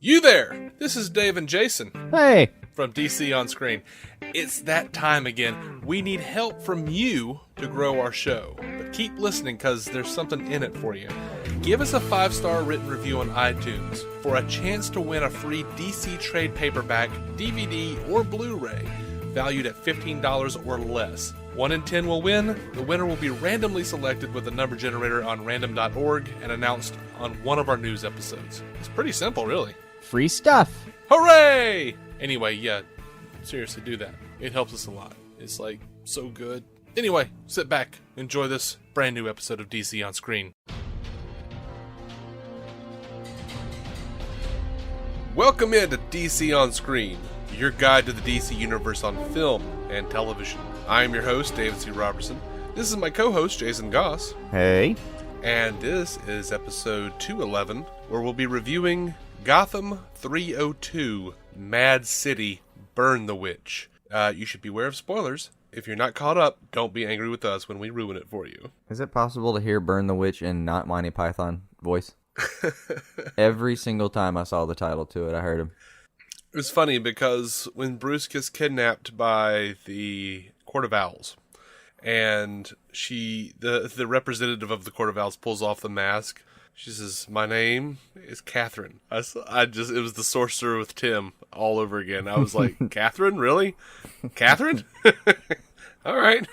You there! This is Dave and Jason Hey! from DC On Screen. It's that time again. We need help from you to grow our show. But keep listening because there's something in it for you. Give us a 5-star written review on iTunes for a chance to win a free DC trade paperback, DVD, or Blu-ray valued at $15 or less. 1 in 10 will win. The winner will be randomly selected with a number generator on random.org and announced on one of our news episodes. It's pretty simple, really. Free stuff! Hooray! Anyway, yeah, seriously, do that. It helps us a lot. It's, like, so good. Anyway, sit back. Enjoy this brand new episode of DC On Screen. Welcome into DC On Screen, your guide to the DC Universe on film and television. I am your host, David C. Robertson. This is my co-host, Jason Goss. Hey. And this is episode 211, where we'll be reviewing Gotham 302, Mad City, Burn the Witch. You should beware of spoilers. If you're not caught up, don't be angry with us when we ruin it for you. Is it possible to hear Burn the Witch in not Monty Python voice? Every single time I saw the title to it, I heard him. It was funny because when Bruce gets kidnapped by the Court of Owls, and the representative of the Court of Owls pulls off the mask, she says, "My name is Catherine." It was the Sorcerer with Tim all over again. I was like, Catherine? Really? Catherine? All right.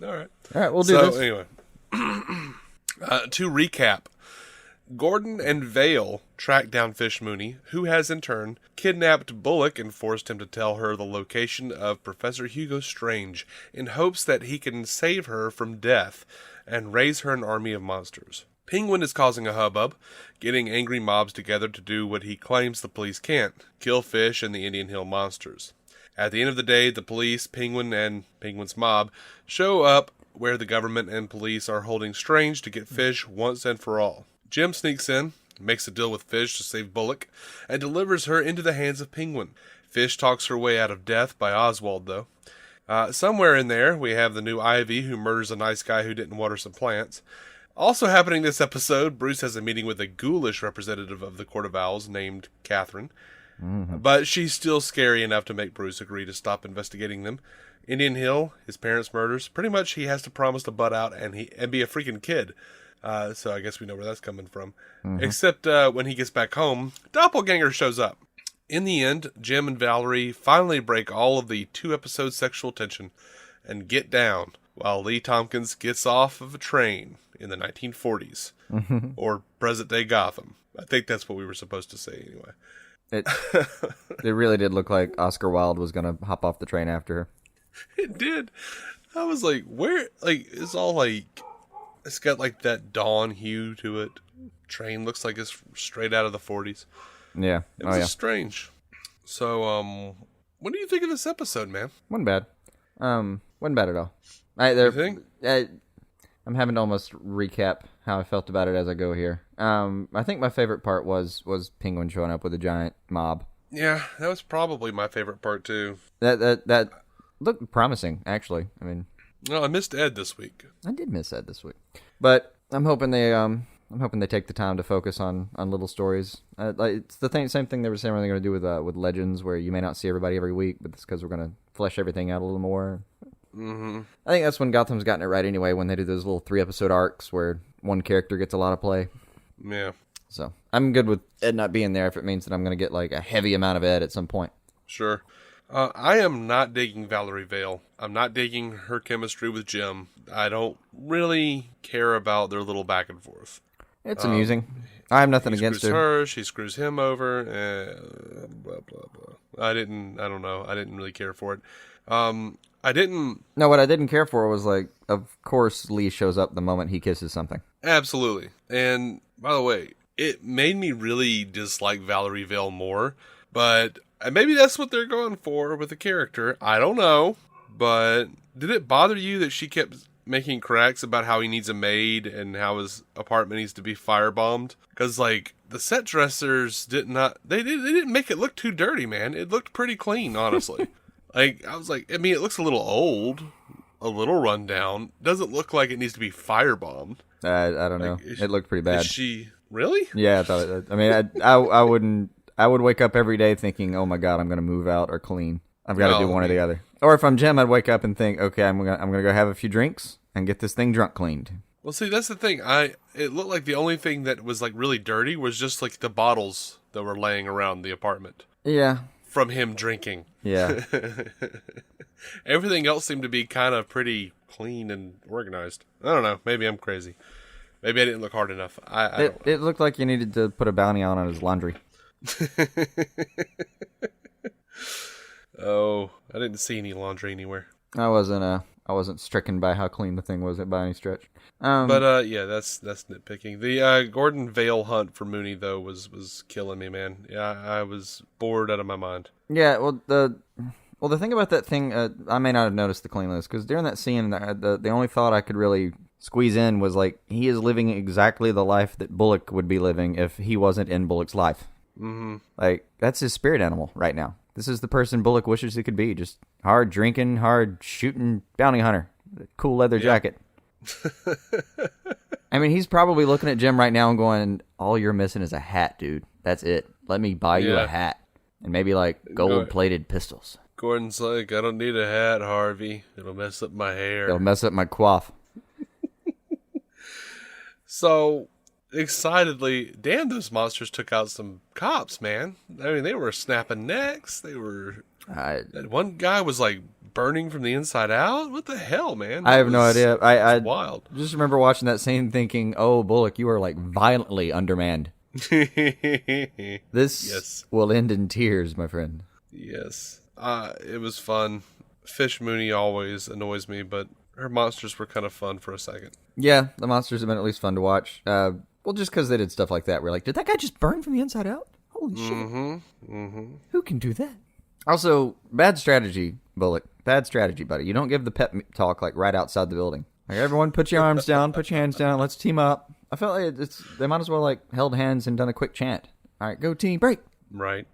All right. All right, we'll do this. So, anyway. To recap, Gordon and Vale track down Fish Mooney, who has in turn kidnapped Bullock and forced him to tell her the location of Professor Hugo Strange in hopes that he can save her from death and raise her an army of monsters. Penguin is causing a hubbub, getting angry mobs together to do what he claims the police can't, kill Fish and the Indian Hill monsters. At the end of the day, the police, Penguin, and Penguin's mob show up where the government and police are holding Strange to get Fish once and for all. Jim sneaks in, makes a deal with Fish to save Bullock, and delivers her into the hands of Penguin. Fish talks her way out of death by Oswald, though. Somewhere in there, we have the new Ivy, who murders a nice guy who didn't water some plants. Also happening this episode, Bruce has a meeting with a ghoulish representative of the Court of Owls named Catherine. Mm-hmm. But she's still scary enough to make Bruce agree to stop investigating them. Indian Hill, his parents' murders, pretty much he has to promise to butt out and be a freaking kid. So I guess we know where that's coming from. Mm-hmm. Except when he gets back home, Doppelganger shows up. In the end, Jim and Valerie finally break all of the 2-episode sexual tension and get down, while Lee Tompkins gets off of a train in the 1940s, or present-day Gotham. I think that's what we were supposed to say anyway. It really did look like Oscar Wilde was going to hop off the train after her. It did. I was like, where? Like, it's all like, it's got like that dawn hue to it. Train looks like it's straight out of the 40s. Yeah. It was strange. So, what do you think of this episode, man? Wasn't bad. Wasn't bad at all. You think? I'm having to almost recap how I felt about it as I go here. I think my favorite part was Penguin showing up with a giant mob. Yeah, that was probably my favorite part too. That looked promising, actually. I mean, well, I missed Ed this week. I did miss Ed this week, but I'm hoping they take the time to focus on little stories. It's the same thing they were saying they're going to do with Legends, where you may not see everybody every week, but it's because we're going to flesh everything out a little more. Mm-hmm. I think that's when Gotham's gotten it right anyway, when they do those little 3-episode arcs where one character gets a lot of play. Yeah. So I'm good with Ed not being there if it means that I'm going to get like a heavy amount of Ed at some point. Sure. I am not digging Valerie Vale. I'm not digging her chemistry with Jim. I don't really care about their little back and forth. It's amusing. I have nothing against her. She screws him over. Blah, blah, blah. I don't know. I didn't really care for it. No, what I didn't care for was, like, of course Lee shows up the moment he kisses something. Absolutely. And, by the way, it made me really dislike Valerie Vale more, but maybe that's what they're going for with the character. I don't know. But did it bother you that she kept making cracks about how he needs a maid and how his apartment needs to be firebombed? Because, like, the set dressers they didn't make it look too dirty, man. It looked pretty clean, honestly. Like, I was like, I mean, it looks a little old, a little run down. Doesn't look like it needs to be firebombed. I don't know. It looked pretty bad. Is she really? Yeah, I thought. I mean, I I would wake up every day thinking, oh my God, I'm going to move out or clean. I've got to do one or the other. Or if I'm Jim, I'd wake up and think, okay, I'm gonna go have a few drinks and get this thing drunk cleaned. Well, see, that's the thing. It looked like the only thing that was like really dirty was just like the bottles that were laying around the apartment. Yeah. From him drinking. Yeah. Everything else seemed to be kind of pretty clean and organized. I don't know. Maybe I'm crazy. Maybe I didn't look hard enough. It looked like you needed to put a bounty on his laundry. Oh, I didn't see any laundry anywhere. I wasn't stricken by how clean the thing was by any stretch. But yeah, that's nitpicking. The Gordon Vale hunt for Mooney though was killing me, man. Yeah, I was bored out of my mind. Yeah, well the thing about that thing, I may not have noticed the cleanliness because during that scene, the only thought I could really squeeze in was like he is living exactly the life that Bullock would be living if he wasn't in Bullock's life. Mm-hmm. Like that's his spirit animal right now. This is the person Bullock wishes he could be. Just hard drinking, hard shooting bounty hunter. Cool leather jacket. I mean, he's probably looking at Jim right now and going, all you're missing is a hat, dude. That's it. Let me buy you a hat. And maybe like gold-plated pistols. Gordon's like, I don't need a hat, Harvey. It'll mess up my hair. It'll mess up my coif. So, excitedly, damn, those monsters took out some cops, man. I mean, they were snapping necks. They were... that one guy was like burning from the inside out. What the hell, man? I have no idea. I wild. Just remember watching that scene thinking, oh, Bullock, you are like violently undermanned. This will end in tears, my friend. Yes. It was fun. Fish Mooney always annoys me, but her monsters were kind of fun for a second. Yeah, the monsters have been at least fun to watch. Well, just because they did stuff like that. We're like, did that guy just burn from the inside out? Holy shit. Mm-hmm. Who can do that? Also, bad strategy, Bullock. Bad strategy, buddy. You don't give the pep talk like right outside the building. Like, everyone put your arms down, put your hands down, let's team up. I felt like they might as well like held hands and done a quick chant. All right, go team, break. Right.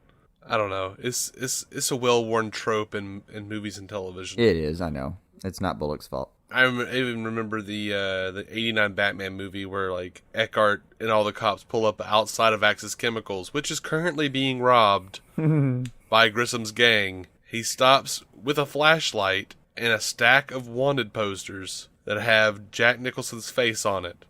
I don't know. It's a well-worn trope in movies and television. It is, I know. It's not Bullock's fault. I even remember the '89 Batman movie where like Eckhart and all the cops pull up outside of Axis Chemicals, which is currently being robbed by Grissom's gang. He stops with a flashlight and a stack of wanted posters that have Jack Nicholson's face on it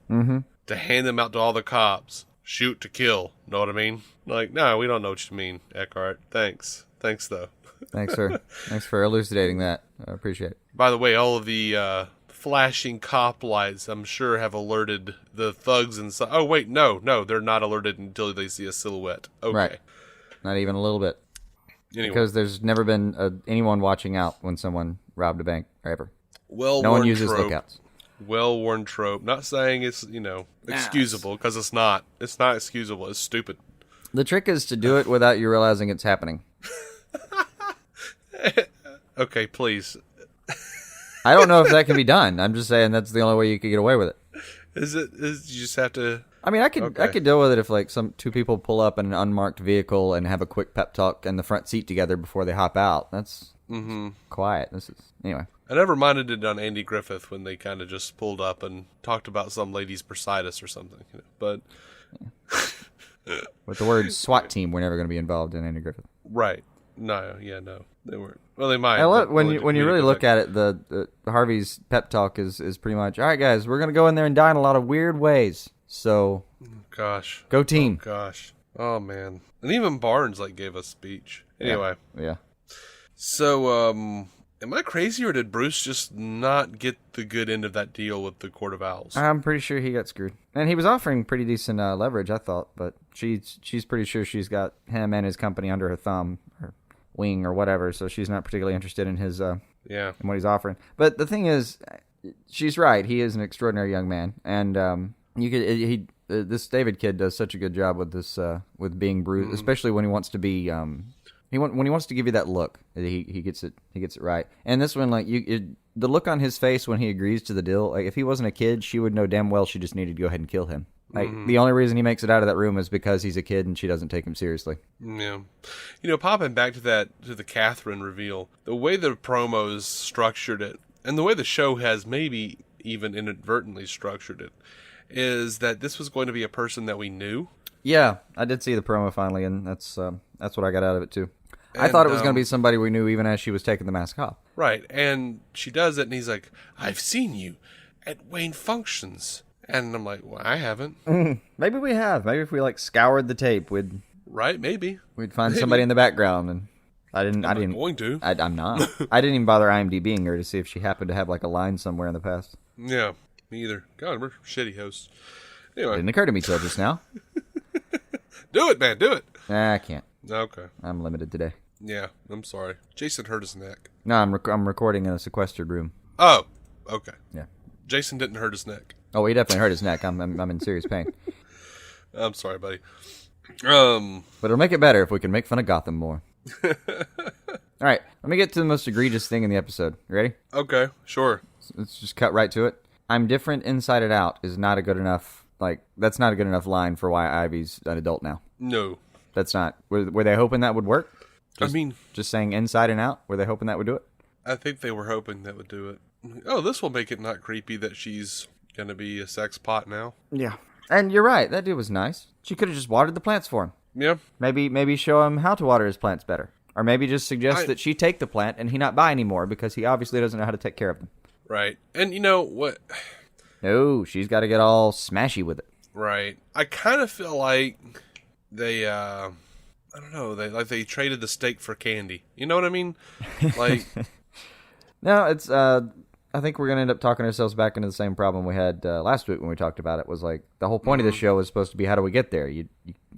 to hand them out to all the cops. Shoot to kill. Know what I mean? Like, no, we don't know what you mean, Eckhart. Thanks, though. Thanks for elucidating that. I appreciate it. By the way, all of the flashing cop lights, I'm sure, have alerted the thugs inside. Oh, wait, no, they're not alerted until they see a silhouette. Okay. Right. Not even a little bit. Anyway. Because there's never been anyone watching out when someone robbed a bank, ever. No one uses lookouts. Well-worn trope. Not saying it's, excusable, because it's not. It's not excusable. It's stupid. The trick is to do it without you realizing it's happening. Okay, please. I don't know if that can be done. I'm just saying that's the only way you could get away with it. You just have to... I mean, I could deal with it if like two people pull up in an unmarked vehicle and have a quick pep talk in the front seat together before they hop out. That's quiet. Anyway. I never minded it on Andy Griffith when they kind of just pulled up and talked about some lady's bursitis or something. But with the word SWAT team, we're never going to be involved in Andy Griffith. Right. No, they weren't. Well, they might. When you really look at it, the Harvey's pep talk is pretty much, all right, guys, we're going to go in there and die in a lot of weird ways. So, gosh, go team. Oh, gosh. Oh, man. And even Barnes gave a speech. Anyway. Yeah. So, am I crazy or did Bruce just not get the good end of that deal with the Court of Owls? I'm pretty sure he got screwed. And he was offering pretty decent leverage, I thought, but she's pretty sure she's got him and his company under her thumb or wing or whatever, so she's not particularly interested in his in what he's offering. But the thing is, she's right. He is an extraordinary young man, and this David kid does such a good job with this with being Bruce, especially when he wants to be when he wants to give you that look. He gets it right. And this one, the look on his face when he agrees to the deal, like if he wasn't a kid, she would know damn well she just needed to go ahead and kill him. Like the only reason he makes it out of that room is because he's a kid and she doesn't take him seriously. Yeah. Popping back to the Catherine reveal, the way the promos structured it, and the way the show has maybe even inadvertently structured it, is that this was going to be a person that we knew. Yeah, I did see the promo finally, and that's what I got out of it too. I And, thought it was going to be somebody we knew even as she was taking the mask off. Right, and she does it, and he's like, I've seen you at Wayne functions. And I'm like, well, I haven't. Maybe we have. Maybe if we like scoured the tape, we'd Maybe. find somebody in the background. And I'm not going to. I'm not. I didn't even bother IMDbing her to see if she happened to have like a line somewhere in the past. Yeah, me either. God, we're shitty hosts. Anyway. Didn't occur to me till just now. Do it, man, do it. Nah, I can't. Okay. I'm limited today. Yeah, I'm sorry. Jason hurt his neck. No, I'm recording in a sequestered room. Oh, okay. Yeah. Jason didn't hurt his neck. Oh, he definitely hurt his neck. I'm in serious pain. I'm sorry, buddy. But it'll make it better if we can make fun of Gotham more. All right, let me get to the most egregious thing in the episode. You ready? Okay, sure. Let's just cut right to it. I'm different inside and out is not a good enough, that's not a good enough line for why Ivy's an adult now. No. That's not. Were they hoping that would work? Just saying inside and out? Were they hoping that would do it? I think they were hoping that would do it. Oh, this will make it not creepy that she's going to be a sex pot now. Yeah. And you're right. That dude was nice. She could have just watered the plants for him. Yeah. Maybe show him how to water his plants better. Or maybe just suggest that she take the plant and he not buy anymore because he obviously doesn't know how to take care of them. Right. And you know what? No, she's got to get all smashy with it. Right. I kind of feel like they, I don't know, they traded the steak for candy. You know what I mean? Like... No, it's, I think we're going to end up talking ourselves back into the same problem we had last week when we talked about it. Was like, the whole point of the show was supposed to be, how do we get there? You're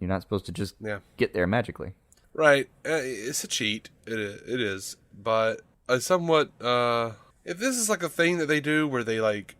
not supposed to just get there magically. Right. It's a cheat. It is. But somewhat, if this is like a thing that they do where they like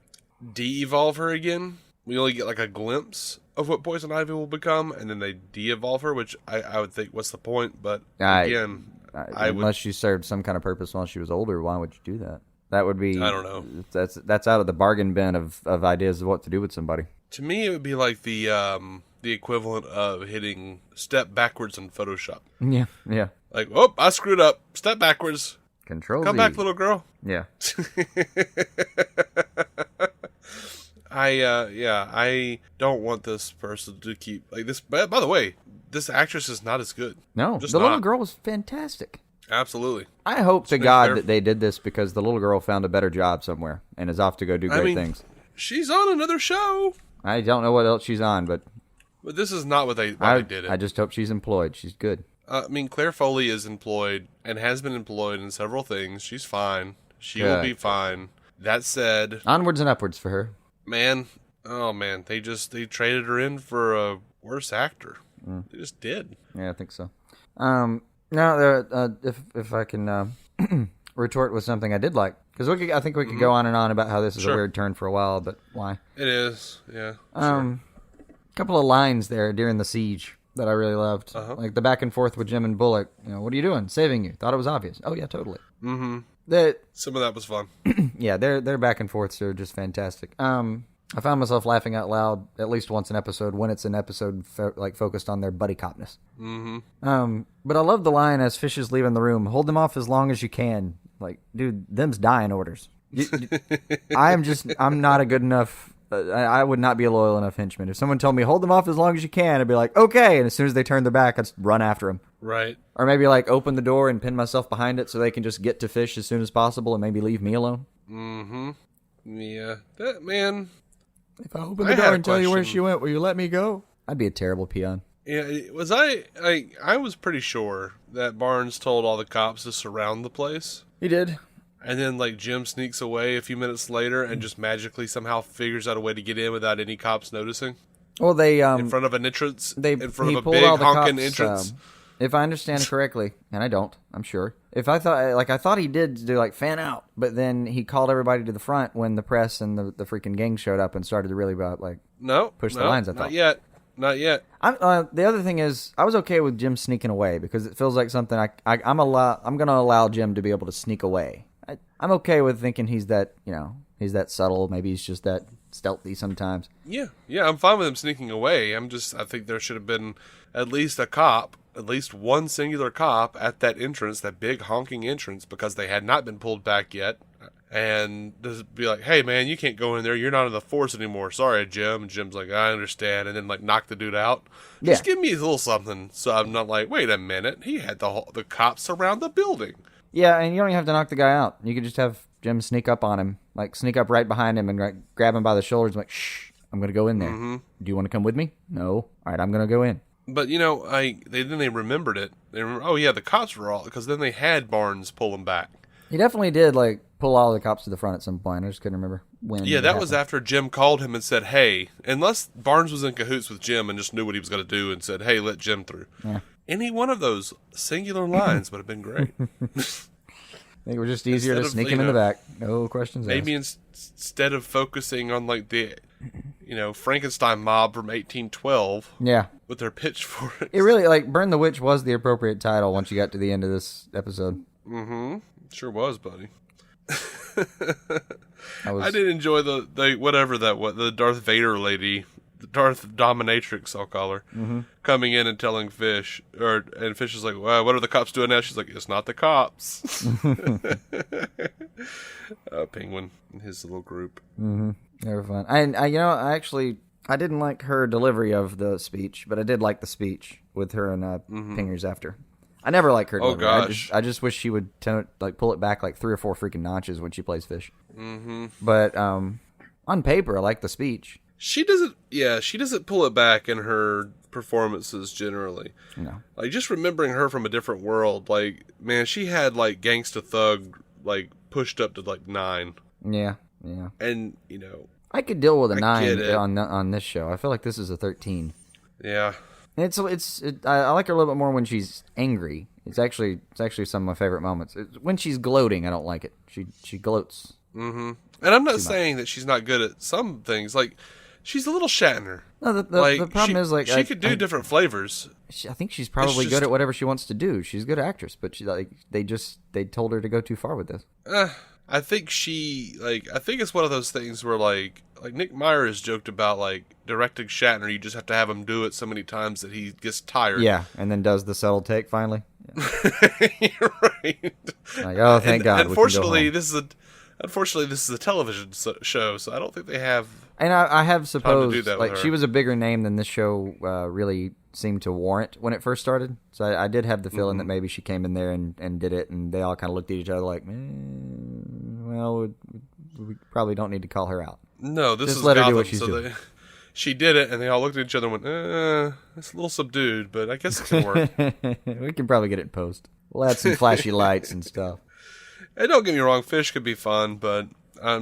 de-evolve her again, we only get like a glimpse of what Poison Ivy will become, and then they de-evolve her, which I would think, what's the point? But again, unless she served some kind of purpose while she was older, why would you do that? That would be, I don't know. That's out of the bargain bin of ideas of what to do with somebody. To me, it would be like the equivalent of hitting step backwards in Photoshop. Yeah, yeah. Like, oh, I screwed up. Step backwards. Control Come Z. back, little girl. Yeah. I don't want this person to keep like this. By the way, this actress is not as good. No, Just the not. little girl was fantastic. Absolutely. I hope to God that they did this because the little girl found a better job somewhere and is off to go do great things. She's on another show. I don't know what else she's on, but this is not why they did it. I just hope she's employed. She's good. Claire Foley is employed and has been employed in several things. She's fine. She will be fine. That said, onwards and upwards for her. Man, they traded her in for a worse actor. They just did. Yeah, I think so. Now, if I can retort with something I did like, because I think we could go on and on about how this is a weird turn for a while, but why? It is, yeah. A couple of lines there during the siege that I really loved, like the back and forth with Jim and Bullock. You know, what are you doing? Saving you. Thought it was obvious. Oh yeah, totally. Mm-hmm. Some of that was fun. Yeah, their back and forths are just fantastic. I found myself laughing out loud at least once an episode when it's an episode focused on their buddy copness. Mm-hmm. But I love the line as Fish is leaving the room. Hold them off as long as you can. Like, dude, them's dying orders. I'm not a good enough. I would not be a loyal enough henchman. If someone told me hold them off as long as you can, I'd be like, okay. And as soon as they turn their back, I'd run after them. Right. Or maybe like open the door and pin myself behind it so they can just get to Fish as soon as possible and maybe leave me alone. Mm-hmm. Yeah. That man. If I open the door and tell you where she went, will you let me go? I'd be a terrible peon. Yeah, I was pretty sure that Barnes told all the cops to surround the place. He did. And then, like, Jim sneaks away a few minutes later and just magically somehow figures out a way to get in without any cops noticing. Well, they in front of an entrance, in front of a pulled big all the honking cops, entrance. If I understand correctly, and I don't, I'm sure. I thought he did do like fan out, but then he called everybody to the front when the press and the freaking gang showed up and started to really push the lines. I thought not yet. The other thing is, I was okay with Jim sneaking away because it feels like something I'm going to allow Jim to be able to sneak away. I'm okay with thinking he's that subtle. Maybe he's just that stealthy sometimes. Yeah, I'm fine with him sneaking away. I think there should have been at least one singular cop at that entrance, that big honking entrance, because they had not been pulled back yet. and just be like, "Hey, man, you can't go in there. You're not in the force anymore. Sorry, Jim." And Jim's like, "I understand," and then like knock the dude out. Yeah. Just give me a little something, so I'm not like, "Wait a minute, he had the cops surround the building." Yeah, and you don't even have to knock the guy out. You could just have Jim sneak up on him, like sneak up right behind him and like, grab him by the shoulders and like, "Shh, I'm gonna go in there. Do you want to come with me?" "No." "All right, I'm gonna go in." But they remembered it. They remember, oh yeah, the cops were all, because then they had Barnes pull him back. He definitely did like pull all the cops to the front at some point. I just couldn't remember when. Yeah, that was after Jim called him and said, "Hey," unless Barnes was in cahoots with Jim and just knew what he was going to do and said, "Hey, let Jim through." Yeah. Any one of those singular lines would have been great. I think it was just easier to sneak him in the back. No questions asked. Maybe instead of focusing on like the, Frankenstein mob from 1812. Yeah. With their pitchforks. It really, like, Burn the Witch was the appropriate title once you got to the end of this episode. Mm-hmm. Sure was, buddy. I did enjoy the whatever that was, the Darth Vader lady, the Darth Dominatrix, I'll call her, coming in and telling Fish, and Fish is like, "Well, what are the cops doing now?" She's like, "It's not the cops." Penguin and his little group. Mm-hmm. They were fun. I didn't like her delivery of the speech, but I did like the speech with her and Pingers after. I never like her delivery. Oh gosh. I just wish she would pull it back like 3 or 4 freaking notches when she plays Fish. Mm-hmm. But on paper, I like the speech. She doesn't pull it back in her performances generally. No. Like, just remembering her from a different world, like, man, she had like Gangsta Thug like pushed up to like 9. Yeah. And I could deal with a I get 9 it. on this show. I feel like this is a 13. Yeah. I like her a little bit more when she's angry. It's actually some of my favorite moments. When she's gloating, I don't like it. She gloats. Mm-hmm. And I'm not saying that she's not good at some things. Like, she's a little Shatner. No, the problem is like she could do different flavors. I think she's probably good at whatever she wants to do. She's a good actress, but they told her to go too far with this. I think it's one of those things where like Nick Meyer has joked about like directing Shatner. You just have to have him do it so many times that he gets tired. Yeah, and then does the subtle take finally. Yeah. You're right. Like, oh, thank God. Unfortunately, this is a television show, so I don't think they have. And I have supposed, to do that like, with her. she was a bigger name than this show really seemed to warrant when it first started. So I did have the feeling that maybe she came in there and did it, and they all kind of looked at each other like, well, we probably don't need to call her out. No, this Just is let her Gotham, do what she's so doing. she did it, and they all looked at each other and went, it's a little subdued, but I guess it can work. We can probably get it in post. We'll add some flashy lights and stuff. And don't get me wrong, Fish could be fun, but I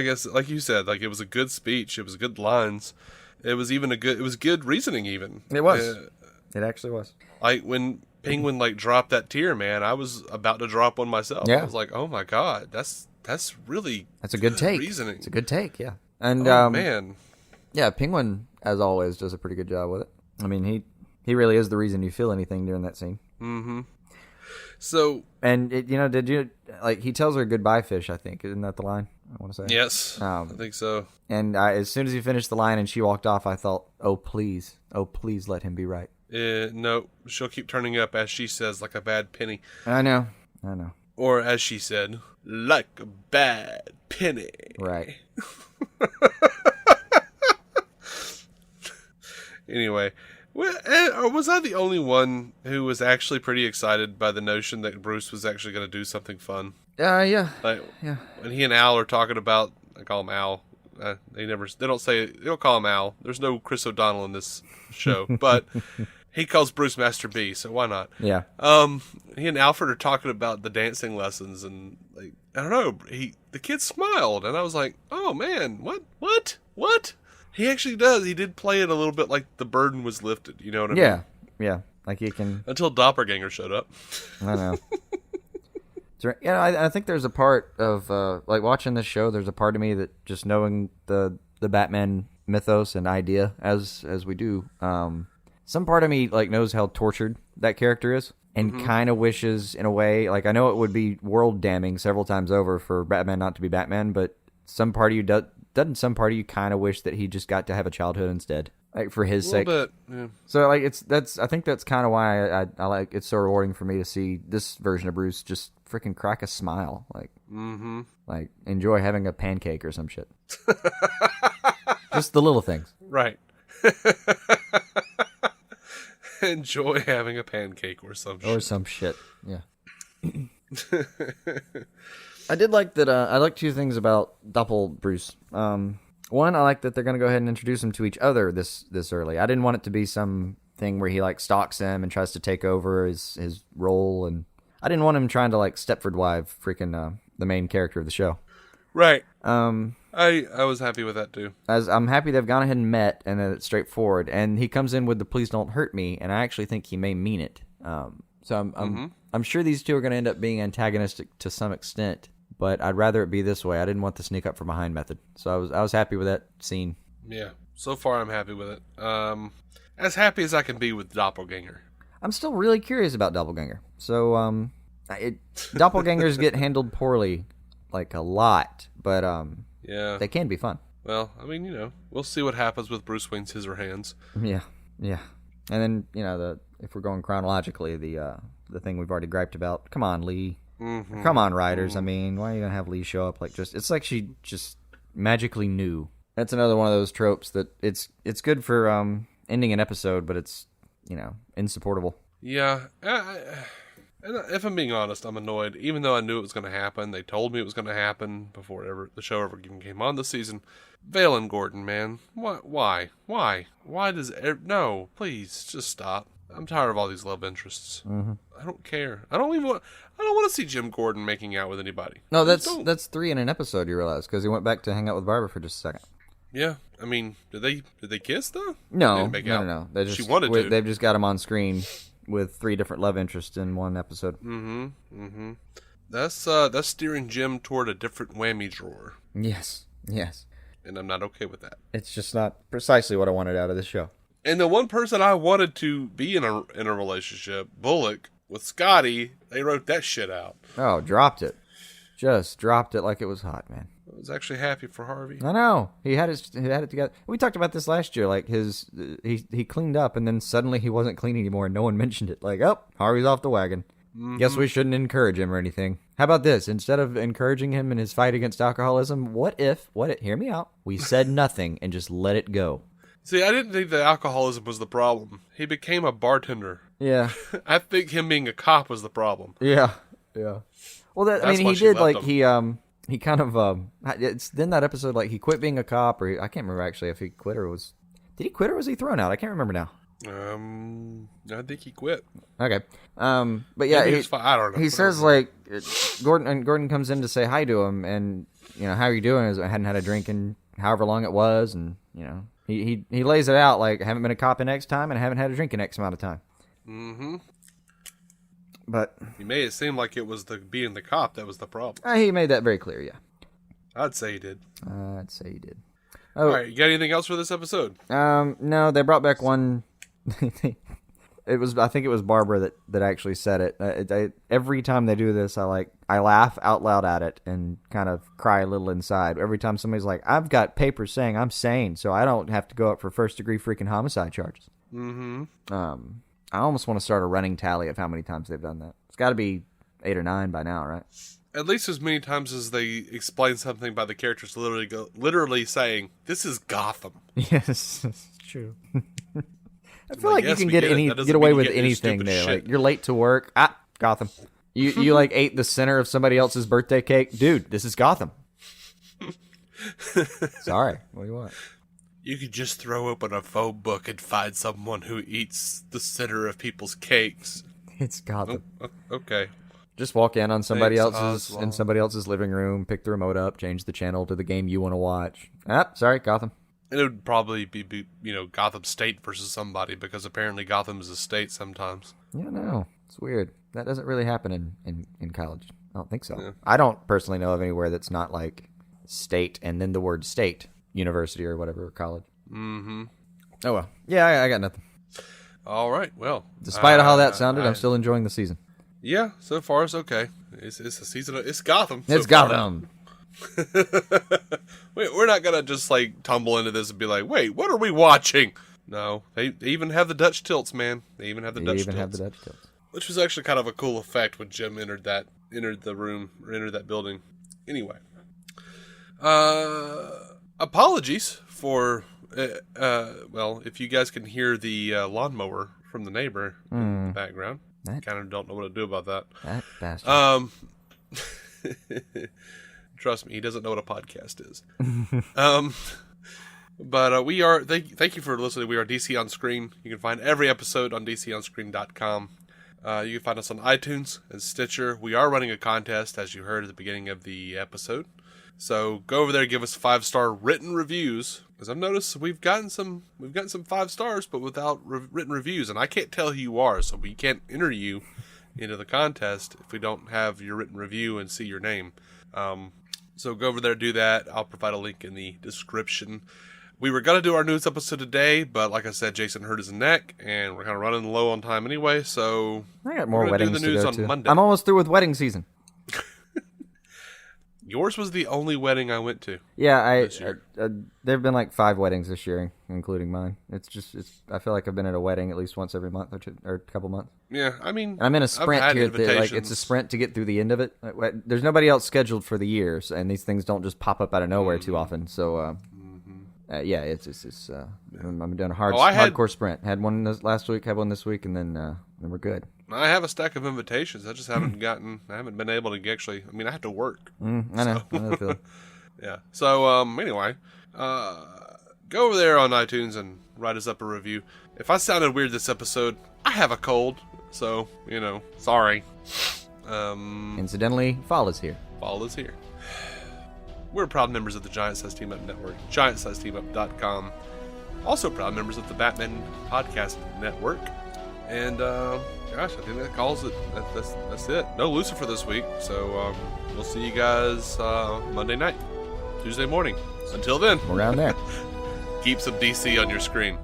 guess, like you said, like, it was a good speech, it was good lines, it was good reasoning even. It was. It actually was. Like, when Penguin, like, dropped that tear, man, I was about to drop one myself. Yeah. I was like, oh my God, that's really That's a good take. reasoning. It's a good take, yeah. And, man. yeah, Penguin, as always, does a pretty good job with it. I mean, he really is the reason you feel anything during that scene. Mm-hmm. So, and did you he tells her goodbye, Fish? I think isn't that the line I want to say? yes, I think so. And as soon as he finished the line and she walked off, I thought, oh please, let him be right. No, she'll keep turning up, as she says, like a bad penny. I know. Or as she said, like a bad penny. Right. Anyway, was I the only one who was actually pretty excited by the notion that Bruce was actually going to do something fun? Yeah. Like, yeah. when he and Al are talking about, I call him Al. They don't call him Al. There's no Chris O'Donnell in this show, but he calls Bruce Master B, so why not? Yeah. He and Alfred are talking about the dancing lessons, and like, I don't know, the kid smiled, and I was like, oh man, what? He actually does. He did play it a little bit like the burden was lifted. You know what I mean? Yeah. Like he can. Until Doppelganger showed up. I know. Yeah, I think there's a part of like watching this show. There's a part of me that just knowing the Batman mythos and idea as we do. Some part of me like knows how tortured that character is, and kind of wishes in a way. Like I know it would be world damning several times over for Batman not to be Batman, but some part of you doesn't some part of you kind of wish that he just got to have a childhood instead. like for his A sake. little bit, yeah. So like I think that's kind of why I like it's so rewarding for me to see this version of Bruce just freaking crack a smile, like enjoy having a pancake or some shit. Just the little things, Right. Enjoy having a pancake or some shit. or some shit. Yeah. I did like that. I like two things about Doppel Bruce. One, I like that they're going to go ahead and introduce him to each other this early. I didn't want it to be some thing where he like stalks him and tries to take over his role, and I didn't want him trying to like Stepford Wife freaking the main character of the show. Right. I was happy with that too. As I'm happy they've gone ahead and met, and that it's straightforward. And he comes in with the "please don't hurt me," and I actually think he may mean it. So I'm sure these two are going to end up being antagonistic to some extent. But I'd rather it be this way. I didn't want the sneak up from behind method. So I was happy with that scene. Yeah. So far, I'm happy with it. As happy as I can be with Doppelganger. I'm still really curious about Doppelganger. So Doppelgangers get handled poorly, like a lot. But yeah, they can be fun. Well, I mean, we'll see what happens with Bruce Wayne's Scissorhands. Yeah. And then if we're going chronologically, the thing we've already griped about. Come on, Lee. Mm-hmm. Come on, writers. I mean, why are you gonna have Lee show up it's like she just magically knew. That's another one of those tropes that it's good for ending an episode, but it's insupportable. Yeah, and if I'm being honest, I'm annoyed. Even though I knew it was going to happen, they told me it was going to happen before the show ever even came on this season. Vale and Gordon, man, why does no? Please just stop. I'm tired of all these love interests. Mm-hmm. I don't care. I don't want to see Jim Gordon making out with anybody. No, that's 3 in an episode. You realize because he went back to hang out with Barbara for just a second. Yeah, I mean, did they kiss though? No, they didn't make out. no. They just she wanted to. They've just got him on screen with 3 different love interests in one episode. Mm-hmm. That's steering Jim toward a different whammy drawer. Yes. And I'm not okay with that. It's just not precisely what I wanted out of this show. And the one person I wanted to be in a relationship, Bullock, with Scotty, they wrote that shit out. Oh, dropped it. Just dropped it like it was hot, man. I was actually happy for Harvey. I know. He had it together. We talked about this last year. Like he cleaned up, and then suddenly he wasn't clean anymore, and no one mentioned it. Like, oh, Harvey's off the wagon. Mm-hmm. Guess we shouldn't encourage him or anything. How about this? Instead of encouraging him in his fight against alcoholism, what if, hear me out, we said nothing and just let it go? See, I didn't think that alcoholism was the problem. He became a bartender. Yeah. I think him being a cop was the problem. Yeah. Well, he did, like, him. He kind of, it's then that episode, like, he quit being a cop, or I can't remember, actually, if he quit or was, did he quit or was he thrown out? I can't remember now. I think he quit. Okay. But yeah, I don't know. He says, like, Gordon comes in to say hi to him, and, how are you doing? I hadn't had a drink in however long it was, and, he lays it out, like, I haven't been a cop in X time, and I haven't had a drink in X amount of time. Mm-hmm. But he made it seem like it was being the cop that was the problem. He made that very clear, yeah. I'd say he did. Oh, all right, you got anything else for this episode? No, they brought back one. I think it was Barbara that actually said it. Every time they do this, I laugh out loud at it and kind of cry a little inside. Every time somebody's like, "I've got papers saying I'm sane, so I don't have to go up for first-degree freaking homicide charges." Mm-hmm. I almost want to start a running tally of how many times they've done that. It's got to be 8 or 9 by now, right? At least as many times as they explain something by the characters literally saying, "This is Gotham." Yes, that's true. I feel like you can get away with anything there. Shit. Like, you're late to work. Gotham. You like ate the center of somebody else's birthday cake. Dude, this is Gotham. Sorry. What do you want? You could just throw open a phone book and find someone who eats the center of people's cakes. It's Gotham. Oh, okay. Just walk in on somebody else's living room, pick the remote up, change the channel to the game you want to watch. Sorry, Gotham. And it would probably be Gotham State versus somebody, because apparently Gotham is a state sometimes. Yeah, no. It's weird. That doesn't really happen in college. I don't think so. Yeah. I don't personally know of anywhere that's not like state and then the word state, university or whatever, or college. Mm-hmm. Oh, well. Yeah, I got nothing. All right, well. Despite how that sounded, I'm still enjoying the season. Yeah, so far it's okay. It's a season. It's Gotham. It's Gotham. We're not going to just like tumble into this and be like, wait, what are we watching? No. They even have the Dutch tilts, man. They even have the Dutch tilts. Which was actually kind of a cool effect when Jim entered the room, or entered that building. Anyway. Apologies for, if you guys can hear the lawnmower from the neighbor in the background. Kind of don't know what to do about that. That bastard. Trust me, he doesn't know what a podcast is. But we are, thank you for listening. We are DC On Screen. You can find every episode on DCOnScreen.com. You can find us on iTunes and Stitcher. We are running a contest, as you heard at the beginning of the episode. So go over there, give us 5-star written reviews, because I've noticed we've gotten some 5 stars, but without written reviews, and I can't tell who you are, so we can't enter you into the contest if we don't have your written review and see your name. So go over there, do that. I'll provide a link in the description. We were going to do our news episode today, but like I said, Jason hurt his neck, and we're kind of running low on time anyway, so I got more weddings do the news to go on to. Monday. I'm almost through with wedding season. Yours was the only wedding I went to. Yeah, there've been like 5 weddings this year, including mine. I feel like I've been at a wedding at least once every month or a couple months. Yeah, I mean, I'm in a sprint here. It's a sprint to get through the end of it. There's nobody else scheduled for the years, and these things don't just pop up out of nowhere too often. So, I'm doing a hardcore sprint. Had one last week, had one this week, and then we're good. I have a stack of invitations. I just haven't been able to actually. I mean, I have to work. I know. I know the feeling. Yeah. So anyway, go over there on iTunes and write us up a review. If I sounded weird this episode, I have a cold, so sorry. Incidentally, Fall is here. Fall is here. We're proud members of the Giant Size Team Up Network, GiantSizeTeamUp.com. Also proud members of the Batman Podcast Network. And, gosh, I think that calls it. That's it. No Lucifer this week. So, we'll see you guys Monday night, Tuesday morning. Until then. Around there. Keep some DC on your screen.